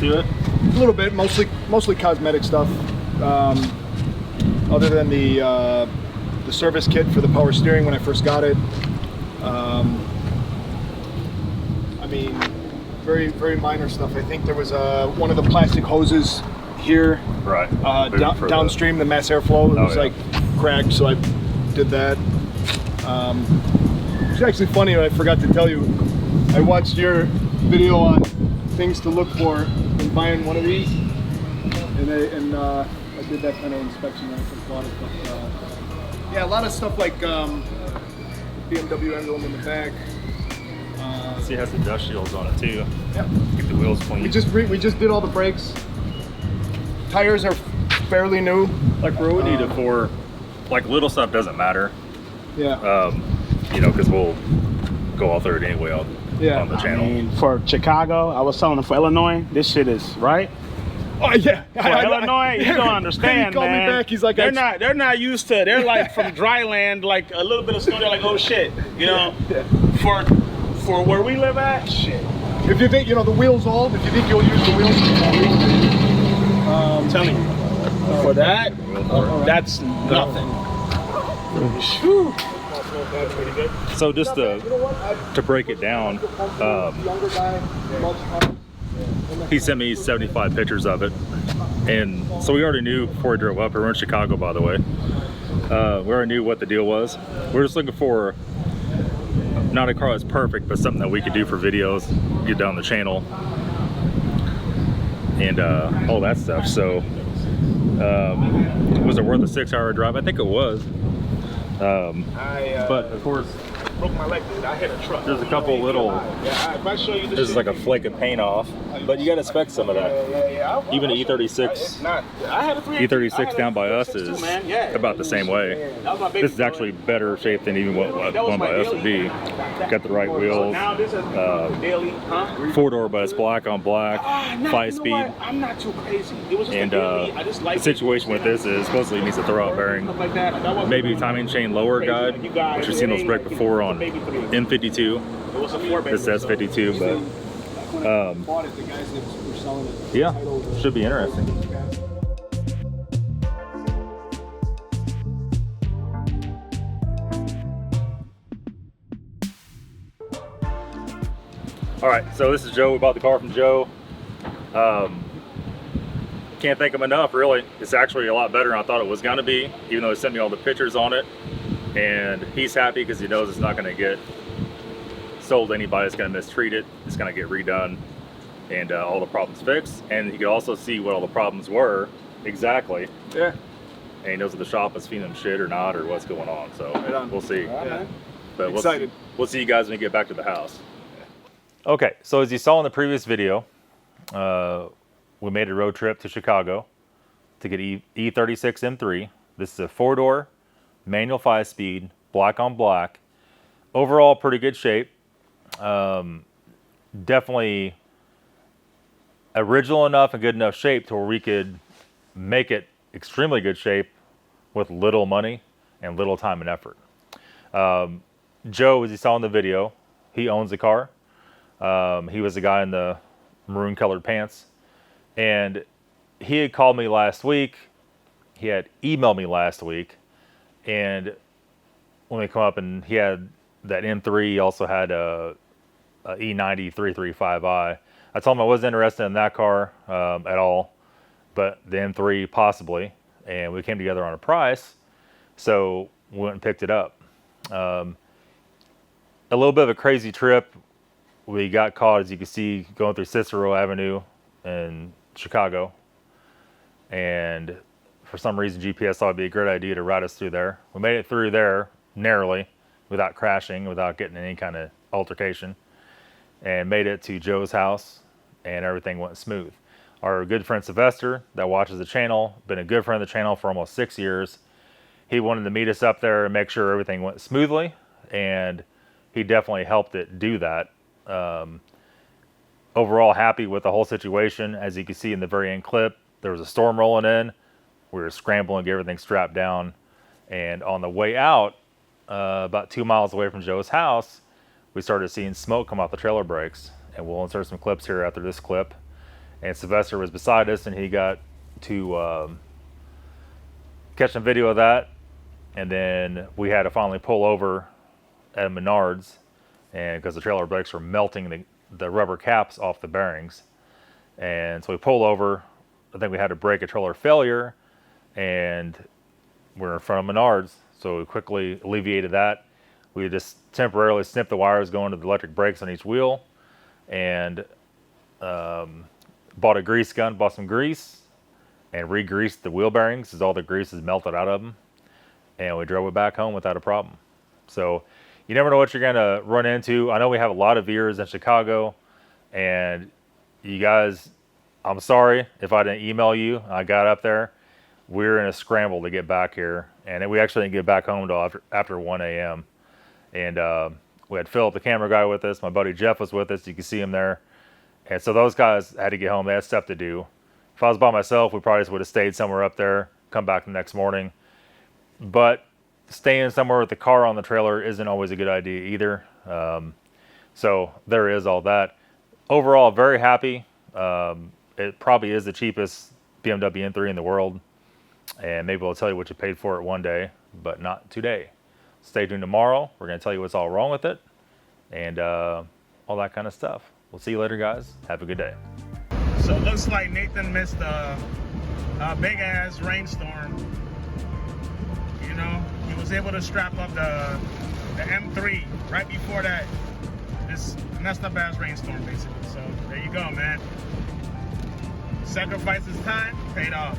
to it? A little bit, mostly cosmetic stuff. Other than the service kit for the power steering when I first got it. I mean, very minor stuff. I think there was one of the plastic hoses here, right? Downstream, the mass airflow was like cracked, so I did that. It's actually funny. I forgot to tell you. I watched your video on things to look for in buying one of these, and I did that kind of inspection when I first bought it. But yeah, a lot of stuff like BMW emblem in the back. See, it has the dust shields on it too. Yeah. Keep the wheels clean. We just did all the brakes. Tires are fairly new. Like where we need it for, like little stuff doesn't matter. Yeah. You know, because we'll go all through it anyway on the channel. I mean, for Chicago, I was telling them for Illinois, this shit is right. Oh yeah. For Illinois, you don't understand, he called man. me back. He's like, they're not used to. They're like from dry land, like a little bit of snow. They're like, oh shit, you know. Yeah. For where we live at, shit. If you think the wheel's old, if you think you'll use the wheels, I'm telling you, for that, that's nothing. So just to break it down, he sent me 75 pictures of it, and so we already knew before we drove up. We were in Chicago, by the way. We already knew what the deal was. We're just looking for not a car that's perfect, but something that we could do for videos, get down the channel, and all that stuff. So was it worth a 6-hour drive? I think it was. But of course, Broke my leg, dude. I hit a truck. there's a couple little, If I show you this is like a flake of paint off, but you got to expect some of that. Even an E36, E36 down by us is about the same way. This is actually better shape than even what one by us would be. Got the right wheels, 4-door, but it's black on black, 5-speed. I'm not too crazy. It was just And the situation with this is supposedly it needs a throwout bearing, maybe timing chain lower guide, which you've seen those break before on M52. This says 52, but yeah, should be interesting. All right, so this is Joe. We bought the car from Joe. Can't thank him enough, really. It's actually a lot better than I thought it was gonna be, even though he sent me all the pictures on it. And he's happy because he knows it's not gonna get sold to anybody that's gonna mistreat it. It's gonna get redone and all the problems fixed. And he could also see what all the problems were exactly. Yeah. And he knows if the shop is feeding him shit or not, or what's going on. So we'll see. Yeah. But Excited. we'll see you guys when we get back to the house. Okay, so as you saw in the previous video, we made a road trip to Chicago to get E36 M3. This is a 4-door, manual 5-speed, black on black. Overall, pretty good shape. Definitely original enough and good enough shape to where we could make it extremely good shape with little money and little time and effort. Joe, as you saw in the video, he owns the car. He was the guy in the maroon colored pants, and he had called me last week. He had emailed me last week, and when we come up, and he had that M3, he also had a E90 335i. I told him I wasn't interested in that car at all, but the M3 possibly, and we came together on a price, so we went and picked it up. A little bit of a crazy trip. We got caught, as you can see, going through Cicero Avenue in Chicago, and for some reason GPS thought it'd be a great idea to ride us through there. We made it through there narrowly, without crashing, without getting any kind of altercation, and made it to Joe's house, and everything went smooth. Our good friend Sylvester, that watches the channel, been a good friend of the channel for almost 6 years, he wanted to meet us up there and make sure everything went smoothly, and he definitely helped it do that. Overall happy with the whole situation. As you can see in the very end clip, there was a storm rolling in. We were scrambling to get everything strapped down, and on the way out, about 2 miles away from Joe's house, we started seeing smoke come off the trailer brakes, and we'll insert some clips here after this clip, and Sylvester was beside us, and he got to catch some video of that. And then we had to finally pull over at Menards, and because the trailer brakes were melting the rubber caps off the bearings. And so we pulled over. I think we had to brake a trailer failure, and we're in front of Menards, so we quickly alleviated that. We just temporarily snipped the wires going to the electric brakes on each wheel, and bought a grease gun, bought some grease, and re-greased the wheel bearings as all the grease is melted out of them. And we drove it back home without a problem. So you never know what you're gonna run into. I know we have a lot of viewers in Chicago, and you guys, I'm sorry if I didn't email you. I got up there. We're in a scramble to get back here, and we actually didn't get back home until after 1 a.m. And we had Philip, the camera guy, with us. My buddy Jeff was with us. You can see him there. And so those guys had to get home. They had stuff to do. If I was by myself, we probably just would have stayed somewhere up there, come back the next morning. But staying somewhere with the car on the trailer isn't always a good idea either. So there is all that. Overall, very happy. It probably is the cheapest BMW M3 in the world. And maybe I'll tell you what you paid for it one day, but not today. Stay tuned tomorrow. We're going to tell you what's all wrong with it and all that kind of stuff. We'll see you later, guys. Have a good day. So it looks like Nathan missed a big ass rainstorm. You know, he was able to strap up the M3 right before that. This messed up ass rainstorm, basically. So there you go, man. Sacrifices time, paid off.